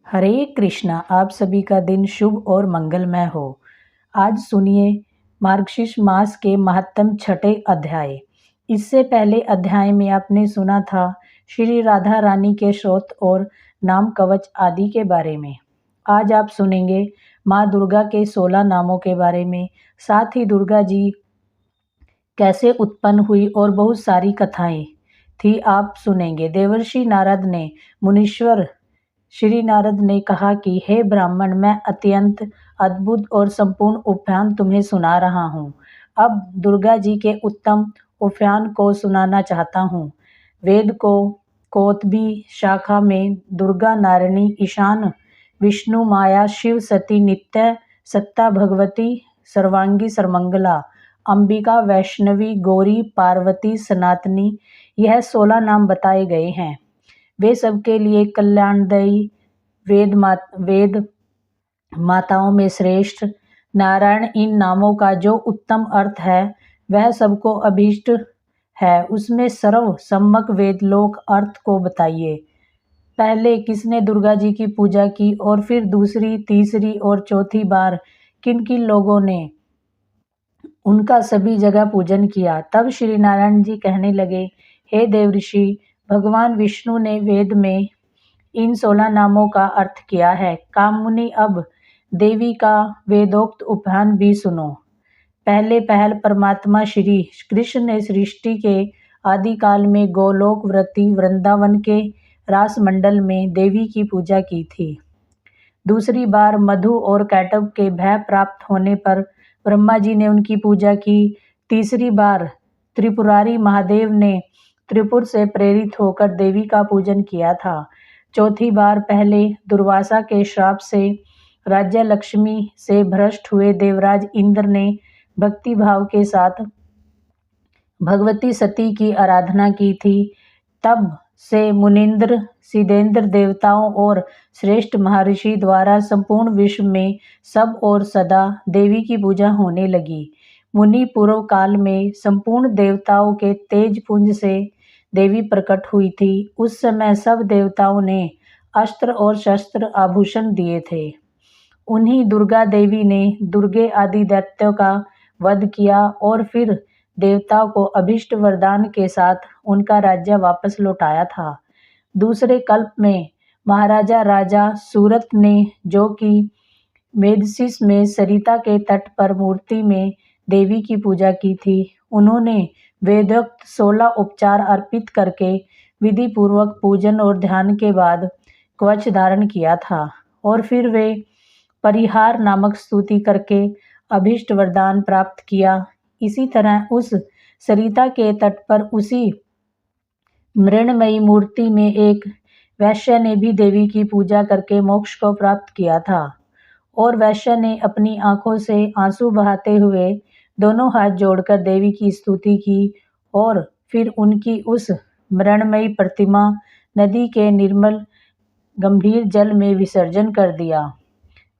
हरे कृष्णा। आप सभी का दिन शुभ और मंगलमय हो। आज सुनिए मार्गशीर्ष मास के महत्तम छठे अध्याय। इससे पहले अध्याय में आपने सुना था श्री राधा रानी के श्रोत और नाम कवच आदि के बारे में। आज आप सुनेंगे माँ दुर्गा के 16 नामों के बारे में, साथ ही दुर्गा जी कैसे उत्पन्न हुई और बहुत सारी कथाएं थी आप सुनेंगे। देवर्षि नारद ने मुनीश्वर श्री नारद ने कहा कि हे ब्राह्मण, मैं अत्यंत अद्भुत और संपूर्ण उपाख्यान तुम्हें सुना रहा हूँ। अब दुर्गा जी के उत्तम उपाख्यान को सुनाना चाहता हूँ। वेद को कोतबी शाखा में दुर्गा नारायणी, ईशान विष्णु, माया शिव, सती नित्य, सत्ता भगवती, सर्वांगी सर्वमंगला, अंबिका, वैष्णवी, गौरी, पार्वती, सनातनी, यह 16 नाम बताए गए हैं। वे सबके लिए कल्याणदायी, वेद माताओं में श्रेष्ठ। नारायण इन नामों का जो उत्तम अर्थ है वह सबको अभीष्ट है, उसमें सर्व सम्मक वेदलोक अर्थ को बताइए। पहले किसने दुर्गा जी की पूजा की और फिर दूसरी, तीसरी और चौथी बार किन किन लोगों ने उनका सभी जगह पूजन किया। तब श्री नारायण जी कहने लगे, हे देवऋषि, भगवान विष्णु ने वेद में इन 16 नामों का अर्थ किया है। काममुनि, अब देवी का वेदोक्त उपाख्यान भी सुनो। पहले पहल परमात्मा श्री कृष्ण ने सृष्टि के आदिकाल में गोलोक वृत्ति वृंदावन के रास मंडल में देवी की पूजा की थी। दूसरी बार मधु और कैटव के भय प्राप्त होने पर ब्रह्मा जी ने उनकी पूजा की। तीसरी बार त्रिपुरारी महादेव ने त्रिपुर से प्रेरित होकर देवी का पूजन किया था। चौथी बार पहले दुर्वासा के श्राप से राज्य लक्ष्मी से भ्रष्ट हुए देवराज इंद्र ने भक्ति भाव के साथ भगवती सती की आराधना की थी। तब से मुनिंद्र, सिद्धेंद्र देवताओं और श्रेष्ठ महर्षि द्वारा संपूर्ण विश्व में सब और सदा देवी की पूजा होने लगी। मुनि पूर्व काल में संपूर्ण देवताओं के तेज पुंज से देवी प्रकट हुई थी। उस समय सब देवताओं ने अस्त्र और शस्त्र आभूषण दिए थे। उन्हीं दुर्गा देवी ने दुर्गे आदि दैत्यों का वध किया और फिर देवताओं को अभिष्ट वरदान के साथ उनका राज्य वापस लौटाया था। दूसरे कल्प में महाराजा राजा सूरत ने, जो कि मेदसिस में सरिता के तट पर मूर्ति में देवी की पूजा की थी, उन्होंने वेदोक्त 16 उपचार अर्पित करके विधि पूर्वक पूजन और ध्यान के बाद कवच धारण किया था और फिर वे परिहार नामक स्तुति करके अभिष्ट वरदान प्राप्त किया। इसी तरह उस सरिता के तट पर उसी मृण्मयी मूर्ति में एक वैश्य ने भी देवी की पूजा करके मोक्ष को प्राप्त किया था और वैश्य ने अपनी आंखों से आंसू बहाते हुए दोनों हाथ जोड़कर देवी की स्तुति की और फिर उनकी उस मृण्मयी प्रतिमा नदी के निर्मल गंभीर जल में विसर्जन कर दिया।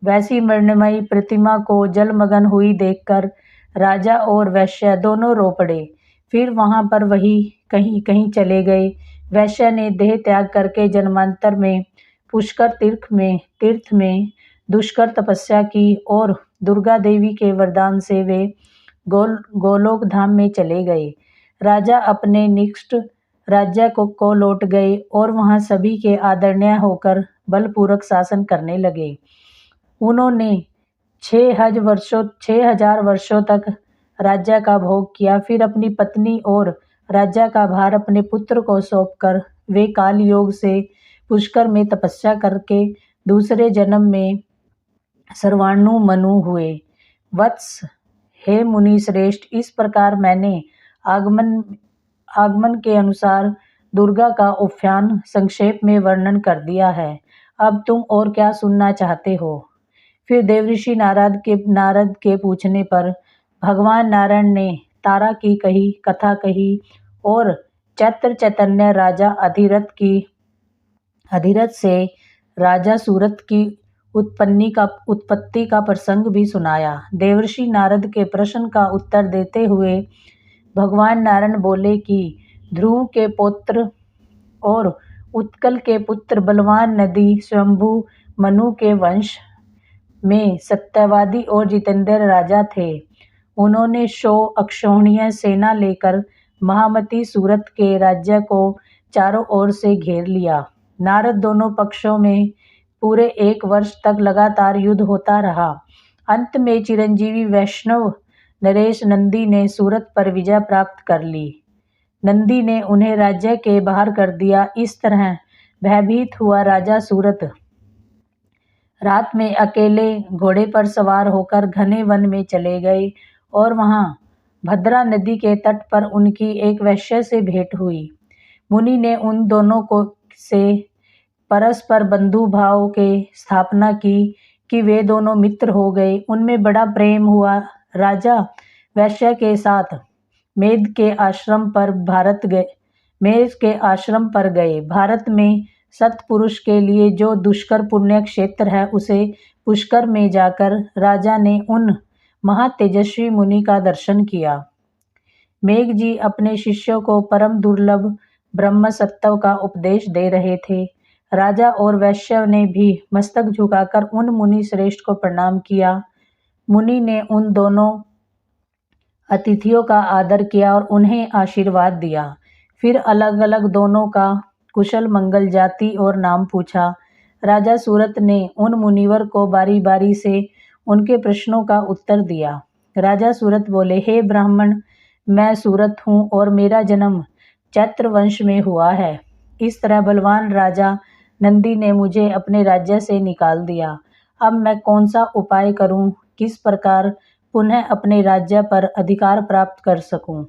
वैसी मृण्मयी प्रतिमा को जलमग्न हुई देखकर राजा और वैश्य दोनों रो पड़े। फिर वहां पर वही कहीं कहीं चले गए। वैश्य ने देह त्याग करके जन्मांतर में पुष्कर तीर्थ में दुष्कर तपस्या की और दुर्गा देवी के वरदान से वे गोलोक धाम में चले गए। राजा अपने निकट राज्य को लौट गए और वहां सभी के आदरणीय होकर बलपूर्वक शासन करने लगे। उन्होंने 6000 वर्षों तक राज्य का भोग किया। फिर अपनी पत्नी और राज्य का भार अपने पुत्र को सौंपकर वे काल योग से पुष्कर में तपस्या करके दूसरे जन्म में सर्वाणु मनु हुए। वत्स, हे मुनि श्रेष्ठ, इस प्रकार मैंने आगमन के अनुसार दुर्गा का उपाख्यान संक्षेप में वर्णन कर दिया है। अब तुम और क्या सुनना चाहते हो? फिर देवऋषि नारद के पूछने पर भगवान नारायण ने तारा की कथा कही और चैतन्य राजा अधिरथ से राजा सूरत की उत्पत्ति का प्रसंग भी सुनाया। देवर्षि नारद के प्रश्न का उत्तर देते हुए भगवान नारायण बोले कि ध्रुव के पुत्र और उत्कल के पुत्र बलवान नदी स्वयंभू मनु के वंश में सत्यवादी और जितेंद्र राजा थे। उन्होंने 100 अक्षौहिणी सेना लेकर महामती सूरत के राज्य को चारों ओर से घेर लिया। नारद दोनों पक्षों में पूरे 1 वर्ष तक लगातार युद्ध होता रहा। अंत में चिरंजीवी वैष्णव नरेश नंदी ने सूरत पर विजय प्राप्त कर ली। नंदी ने उन्हें राज्य के बाहर कर दिया। इस तरह भयभीत हुआ राजा सूरत रात में अकेले घोड़े पर सवार होकर घने वन में चले गए और वहां भद्रा नदी के तट पर उनकी एक वैश्य से भेंट हुई। मुनि ने उन दोनों को से परस्पर बंधु भाव के स्थापना की कि वे दोनों मित्र हो गए। उनमें बड़ा प्रेम हुआ। राजा वैश्य के साथ मेद के आश्रम पर गए। भारत में सत्पुरुष के लिए जो दुष्कर पुण्य क्षेत्र है, उसे पुष्कर में जाकर राजा ने उन महातेजस्वी मुनि का दर्शन किया। मेघ जी अपने शिष्यों को परम दुर्लभ ब्रह्म सत्व का उपदेश दे रहे थे। राजा और वैश्य ने भी मस्तक झुकाकर उन मुनि श्रेष्ठ को प्रणाम किया। मुनि ने उन दोनों अतिथियों का आदर किया और उन्हें आशीर्वाद दिया। फिर अलग अलग दोनों का कुशल मंगल, जाति और नाम पूछा। राजा सूरत ने उन मुनिवर को बारी बारी से उनके प्रश्नों का उत्तर दिया। राजा सूरत बोले, हे ब्राह्मण, मैं सूरत हूँ और मेरा जन्म चैत्र वंश में हुआ है। इस तरह बलवान राजा नंदी ने मुझे अपने राज्य से निकाल दिया। अब मैं कौन सा उपाय करूं, किस प्रकार पुनः अपने राज्य पर अधिकार प्राप्त कर सकूं?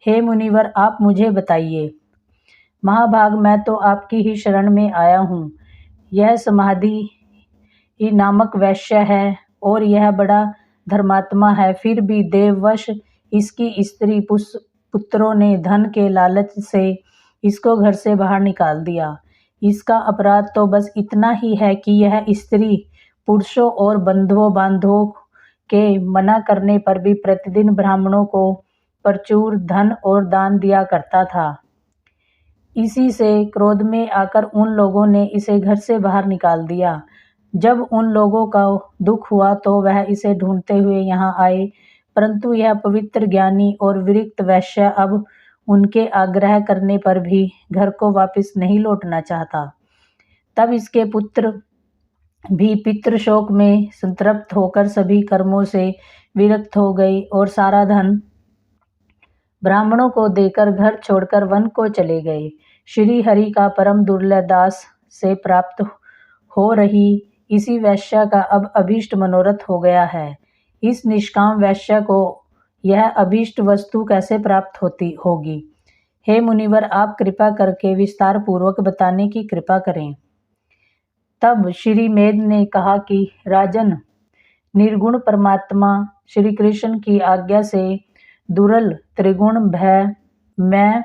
हे मुनिवर, आप मुझे बताइए। महाभाग, मैं तो आपकी ही शरण में आया हूँ। यह समाधि ही नामक वैश्य है और यह बड़ा धर्मात्मा है, फिर भी देववश इसकी स्त्री पुत्रों ने धन के लालच से इसको घर से बाहर निकाल दिया। इसका अपराध तो बस इतना ही है कि यह स्त्री पुरुषों और बंधुओं के मना करने पर भी प्रतिदिन ब्राह्मणों को प्रचुर धन और दान दिया करता था। इसी से क्रोध में आकर उन लोगों ने इसे घर से बाहर निकाल दिया। जब उन लोगों का दुख हुआ तो वह इसे ढूंढते हुए यहाँ आए, परंतु यह पवित्र, ज्ञानी और विरक्त वैश्य अब उनके आग्रह करने पर भी घर को वापस नहीं लौटना चाहता। तब इसके पुत्र भी पितृशोक में संतृप्त होकर सभी कर्मों से विरक्त हो गए और सारा धन ब्राह्मणों को देकर घर छोड़कर वन को चले गए। श्री हरि का परम दुर्लभ दास से प्राप्त हो रही इसी वैश्य का अब अभीष्ट मनोरथ हो गया है। इस निष्काम वैश्य को यह अभीष्ट वस्तु कैसे प्राप्त होगी? हे मुनिवर, आप कृपा करके विस्तार पूर्वक बताने की कृपा करें। तब श्री मेद ने कहा कि राजन, निर्गुण परमात्मा श्री कृष्ण की आज्ञा से दुर्ल त्रिगुण भय मैं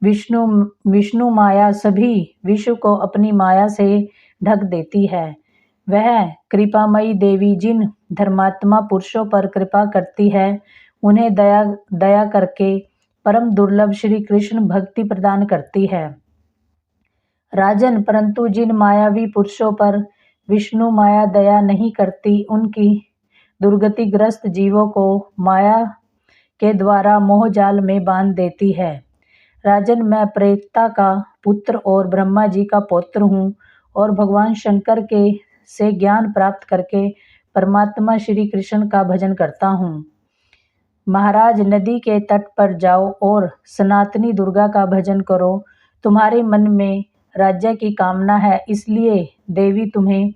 विष्णु माया सभी विश्व को अपनी माया से ढक देती है। वह कृपामयी देवी जिन धर्मात्मा पुरुषों पर कृपा करती है, उन्हें दया करके परम दुर्लभ श्री कृष्ण भक्ति प्रदान करती है। राजन, परंतु जिन मायावी पुरुषों पर विष्णु माया दया नहीं करती, उनकी दुर्गतिग्रस्त जीवों को माया के द्वारा मोह जाल में बांध देती है। राजन, मैं प्रेता का पुत्र और ब्रह्मा जी का पौत्र हूँ और भगवान शंकर के से ज्ञान प्राप्त करके परमात्मा श्री कृष्ण का भजन करता हूँ। महाराज, नदी के तट पर जाओ और सनातनी दुर्गा का भजन करो। तुम्हारे मन में राज्य की कामना है, इसलिए देवी तुम्हें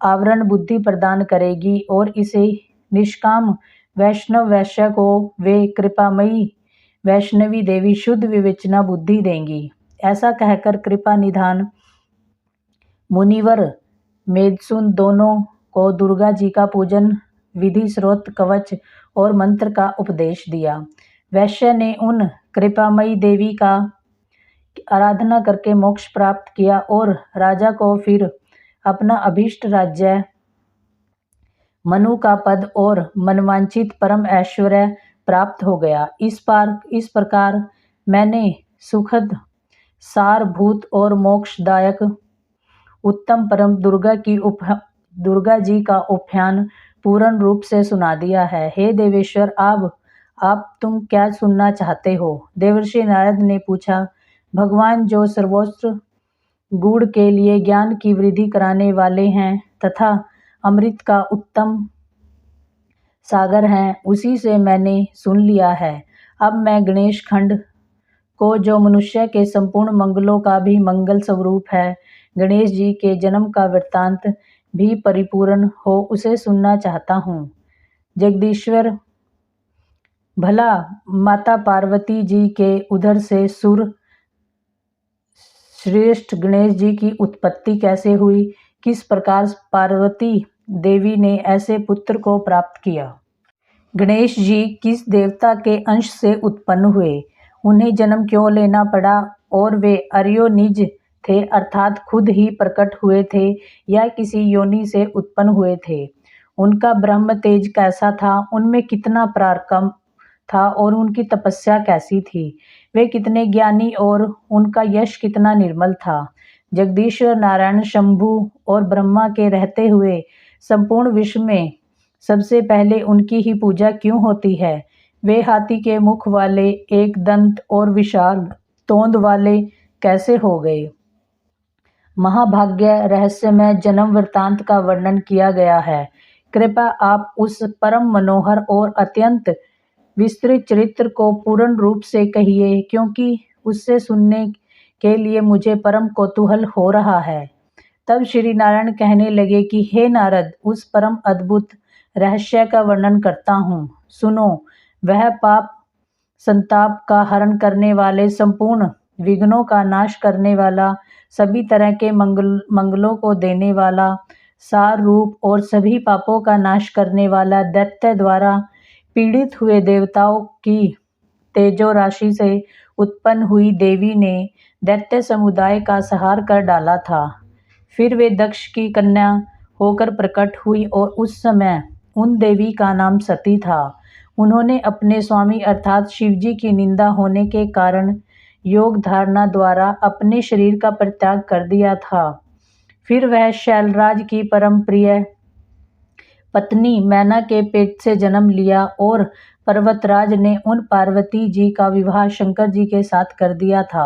आवरण बुद्धि प्रदान करेगी और इसे निष्काम वैष्णव वैश्य को वे कृपामयी वैष्णवी देवी शुद्ध विवेचना बुद्धि देंगी। ऐसा कहकर कृपा निधान मुनिवर मेदसुन दोनों को दुर्गा जी का पूजन, विधि, स्रोत, कवच और मंत्र का उपदेश दिया। वैश्य ने उन कृपामयी देवी का आराधना करके मोक्ष प्राप्त किया और राजा को फिर अपना अभीष्ट राज्य, मनु का पद और मनवांछित परम ऐश्वर्य प्राप्त हो गया। इस प्रकार मैंने सुखद, सारभूत और मोक्षदायक उत्तम परम दुर्गा जी का उपाख्यान पूर्ण रूप से सुना दिया है। हे देवेश्वर, आप तुम क्या सुनना चाहते हो? देवर्षि नारद ने पूछा। भगवान जो सर्वोच्च गुण के लिए ज्ञान की वृद्धि कराने वाले हैं तथा अमृत का उत्तम सागर हैं, उसी से मैंने सुन लिया है। अब मैं गणेश खंड को, जो मनुष्य के संपूर्ण मंगलों का भी मंगल स्वरूप है, गणेश जी के जन्म का वृत्तांत भी परिपूर्ण हो, उसे सुनना चाहता हूँ। जगदीश्वर, भला माता पार्वती जी के उदर से सुर श्रेष्ठ गणेश जी की उत्पत्ति कैसे हुई? किस प्रकार पार्वती देवी ने ऐसे पुत्र को प्राप्त किया? गणेश जी किस देवता के अंश से उत्पन्न हुए? उन्हें जन्म क्यों लेना पड़ा? और वे अरयोनिज थे, अर्थात खुद ही प्रकट हुए थे, या किसी योनि से उत्पन्न हुए थे? उनका ब्रह्म तेज कैसा था? उनमें कितना पराक्रम था और उनकी तपस्या कैसी थी? वे कितने ज्ञानी और उनका यश कितना निर्मल था? जगदीश्वर, नारायण, शंभु और ब्रह्मा के रहते हुए संपूर्ण विश्व में सबसे पहले उनकी ही पूजा क्यों होती है? वे हाथी के मुख वाले, एक दंत और विशाल तोंद वाले कैसे हो गए? महाभाग्य रहस्यमय जन्म वृत्तांत का वर्णन किया गया है। कृपया आप उस परम मनोहर और अत्यंत विस्तृत चरित्र को पूर्ण रूप से कहिए, क्योंकि उससे सुनने के लिए मुझे परम कौतूहल हो रहा है। तब श्री नारायण कहने लगे कि हे नारद, उस परम अद्भुत रहस्य का वर्णन करता हूँ, सुनो। वह पाप संताप का हरण करने वाले, संपूर्ण विघ्नों का नाश करने वाला, सभी तरह के मंगलों को देने वाला, सार रूप और सभी पापों का नाश करने वाला, दैत्य द्वारा पीड़ित हुए देवताओं की तेजो राशि से उत्पन्न हुई देवी ने दैत्य समुदाय का संहार कर डाला था। फिर वे दक्ष की कन्या होकर प्रकट हुई और उस समय उन देवी का नाम सती था। उन्होंने अपने स्वामी अर्थात शिवजी की निंदा होने के कारण योग धारणा द्वारा अपने शरीर का परित्याग कर दिया था। फिर वह शैलराज की परम प्रिय पत्नी मैना के पेट से जन्म लिया और पर्वतराज ने उन पार्वती जी का विवाह शंकर जी के साथ कर दिया था।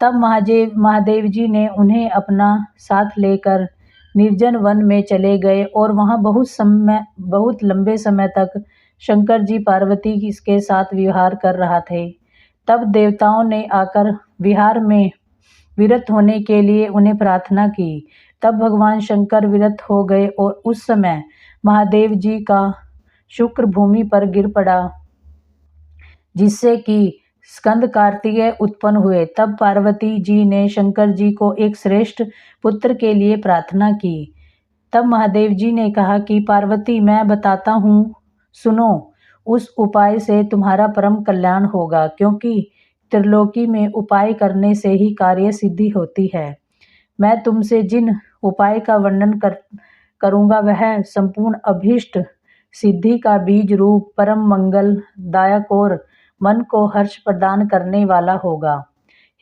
तब महादेव जी ने उन्हें अपना साथ लेकर निर्जन वन में चले गए और वहां बहुत लंबे समय तक शंकर जी पार्वती के साथ विहार कर रहा थे। तब देवताओं ने आकर विहार में विरत होने के लिए उन्हें प्रार्थना की। तब भगवान शंकर विरत हो गए और उस समय महादेव जी का शुक्र भूमि पर गिर पड़ा, जिससे कि स्कंद कार्तिकेय उत्पन्न हुए। तब पार्वती जी ने शंकर जी को एक श्रेष्ठ पुत्र के लिए प्रार्थना की। तब महादेव जी ने कहा कि पार्वती, मैं बताता हूँ, सुनो। उस उपाय से तुम्हारा परम कल्याण होगा, क्योंकि त्रिलोकी में उपाय करने से ही कार्य सिद्धि होती है। मैं तुमसे जिन उपाय का वर्णन करूँगा वह संपूर्ण अभीष्ट सिद्धि का बीज रूप, परम मंगल दायक और मन को हर्ष प्रदान करने वाला होगा।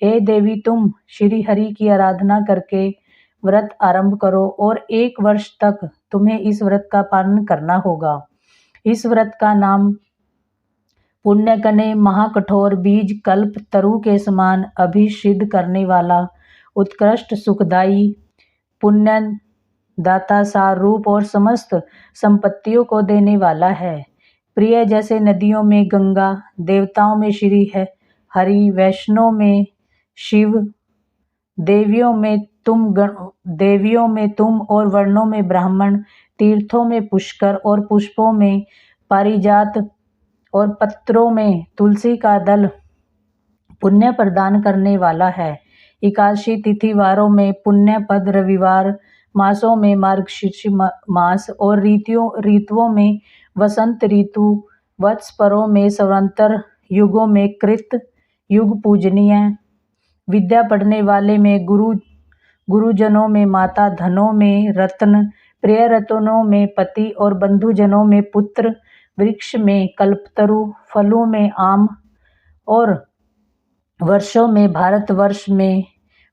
हे देवी, तुम श्री हरि की आराधना करके व्रत आरंभ करो और 1 वर्ष तक तुम्हें इस व्रत का पालन करना होगा। इस व्रत का नाम पुण्य कने महाकठोर बीज कल्प तरु के समान अभिसिद्ध करने वाला, उत्कृष्ट सुखदायी, पुण्य दाता, सार रूप और समस्त संपत्तियों को देने वाला है। प्रिय जैसे नदियों में गंगा, देवताओं में श्री हरि, वैष्णव में शिव, देवियों में तुम और वर्णों में ब्राह्मण, तीर्थों में पुष्कर और पुष्पों में पारिजात और पत्रों में तुलसी का दल पुण्य प्रदान करने वाला है। एकादशी तिथि वारों में पुण्य पद, रविवार, मासों में मार्गशीर्ष मास और ऋतुओं में वसंत ऋतु, वत्सपरों में संवत्सर, युगों में कृत युग पूजनीय, विद्या पढ़ने वाले में गुरुजनों में माता, धनों में रत्न, प्रिय रत्नों में पति और बंधुजनों में पुत्र, वृक्ष में कल्पतरु, फलों में आम और वर्षों में भारतवर्ष में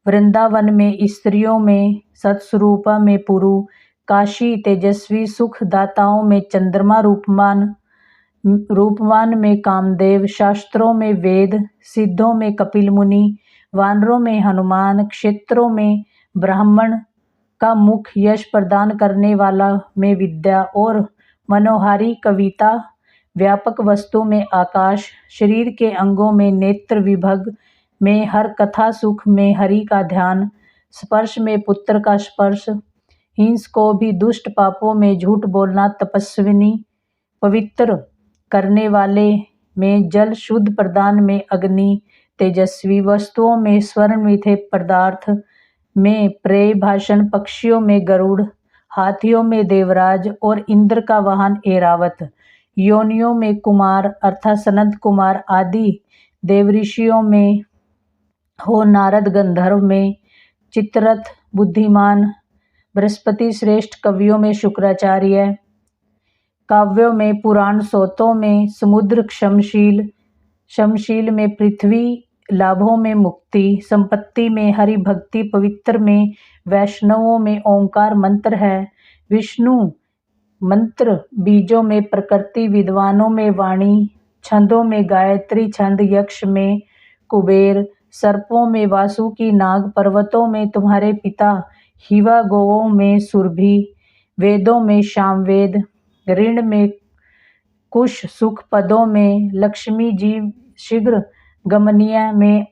वृंदावन में स्त्रियों में सत्स्वरूपा में पुरु, काशी तेजस्वी सुख दाताओं में चंद्रमा रूपवान में कामदेव, शास्त्रों में वेद, सिद्धों में कपिल मुनि, वानरों में हनुमान, क्षेत्रों में ब्राह्मण का मुख यश प्रदान करने वाला में विद्या और मनोहारी कविता, व्यापक वस्तु में आकाश, शरीर के अंगों में नेत्र, विभग में हर कथा, सुख में हरि का ध्यान, स्पर्श में पुत्र का स्पर्श, हिंस को भी दुष्ट पापों में झूठ बोलना, तपस्विनी पवित्र करने वाले में जल, शुद्ध प्रदान में अग्नि, तेजस्वी वस्तुओं में स्वर्ण मिथे पदार्थ में प्रेय भाषण, पक्षियों में गरुड़, हाथियों में देवराज और इंद्र का वाहन ऐरावत, योनियों में कुमार अर्थात सनत कुमार आदि, देवऋषियों में हो नारद, गंधर्व में चित्ररथ, बुद्धिमान बृहस्पति, श्रेष्ठ कवियों में शुक्राचार्य, काव्यों में पुराण, सोतों में समुद्र, क्षमशील में पृथ्वी, लाभों में मुक्ति, संपत्ति में हरि भक्ति, पवित्र में वैष्णवों में ओंकार मंत्र है, विष्णु मंत्र बीजों में प्रकृति, विद्वानों में वाणी, छंदों में गायत्री छंद, यक्ष में कुबेर, सर्पों में वासुकी नाग, पर्वतों में तुम्हारे पिता हिवा, गोवों में सुरभि, वेदों में सामवेद, ऋण में कुश, सुख पदों में लक्ष्मी जी, शीघ्र गमनीय में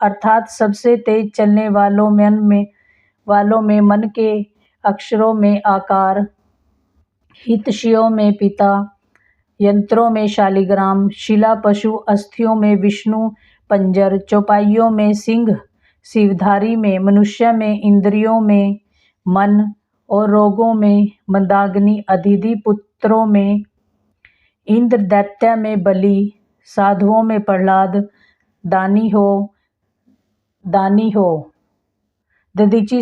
अर्थात सबसे तेज चलने वालों में मन के अक्षरों में आकार, हितैषियों में पिता, यंत्रों में शालिग्राम, शिला पशु, अस्थियों में विष्णु, पंजर, चौपाइयों में सिंह, शिवधारी में मनुष्य में इंद्रियों में मन और रोगों में मंदाग्नि, अदिति पुत्रों में इंद्र, दैत्य में बलि, साधुओं में प्रहलाद, दानी हो दधीचि,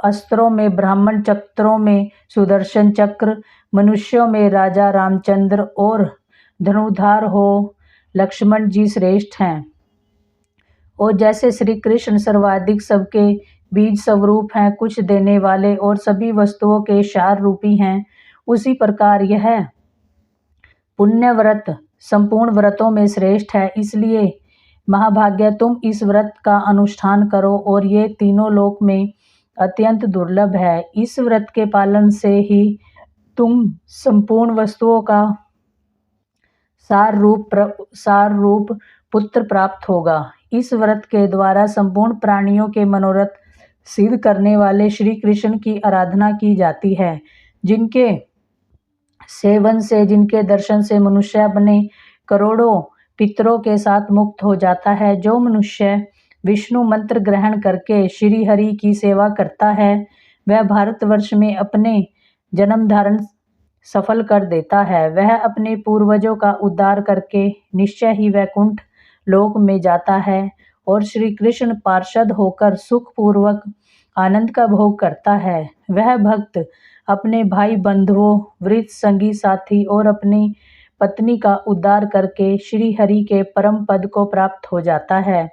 अस्त्रों में ब्राह्मण, चक्रों में सुदर्शन चक्र, मनुष्यों में राजा रामचंद्र और धनुधार हो लक्ष्मण जी श्रेष्ठ हैं। और जैसे श्री कृष्ण सर्वाधिक सबके बीज स्वरूप हैं, कुछ देने वाले और सभी वस्तुओं के सार रूपी हैं, उसी प्रकार यह पुण्य व्रत संपूर्ण व्रतों में श्रेष्ठ है। इसलिए महाभाग्य तुम इस व्रत का अनुष्ठान करो और ये तीनों लोक में अत्यंत दुर्लभ है। इस व्रत के पालन से ही तुम संपूर्ण वस्तुओं का सार रूप पुत्र प्राप्त होगा। इस व्रत के द्वारा संपूर्ण प्राणियों के मनोरथ सिद्ध करने वाले श्री कृष्ण की आराधना की जाती है, जिनके सेवन से, जिनके दर्शन से मनुष्य अपने करोड़ों पितरों के साथ मुक्त हो जाता है। जो मनुष्य विष्णु मंत्र ग्रहण करके श्री हरि की सेवा करता है, वह भारतवर्ष में अपने जन्म धारण सफल कर देता है। वह अपने पूर्वजों का उद्धार करके निश्चय ही वैकुंठ लोक में जाता है और श्री कृष्ण पार्षद होकर सुख पूर्वक आनंद का भोग करता है। वह भक्त अपने भाई बंधुओं, वृद्ध संगी साथी और अपनी पत्नी का उद्धार करके श्री हरि के परम पद को प्राप्त हो जाता है।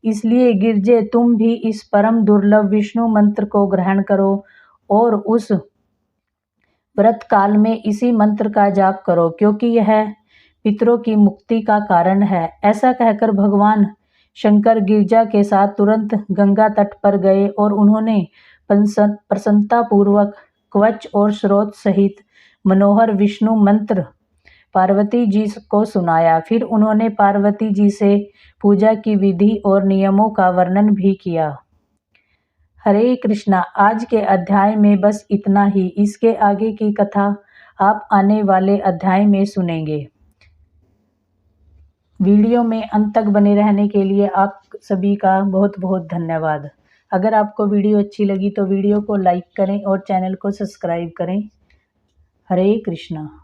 इसलिए गिरजे, तुम भी इस परम दुर्लभ विष्णु मंत्र को ग्रहण करो और उस व्रत काल में इसी मंत्र का जाप करो, क्योंकि यह पितरों की मुक्ति का कारण है। ऐसा कहकर भगवान शंकर गिरजा के साथ तुरंत गंगा तट पर गए और उन्होंने प्रसन्नता पूर्वक कवच और स्रोत सहित मनोहर विष्णु मंत्र पार्वती जी को सुनाया। फिर उन्होंने पार्वती जी से पूजा की विधि और नियमों का वर्णन भी किया। हरे कृष्णा। आज के अध्याय में बस इतना ही। इसके आगे की कथा आप आने वाले अध्याय में सुनेंगे। वीडियो में अंत तक बने रहने के लिए आप सभी का बहुत बहुत धन्यवाद। अगर आपको वीडियो अच्छी लगी तो वीडियो को लाइक करें और चैनल को सब्सक्राइब करें। हरे कृष्णा।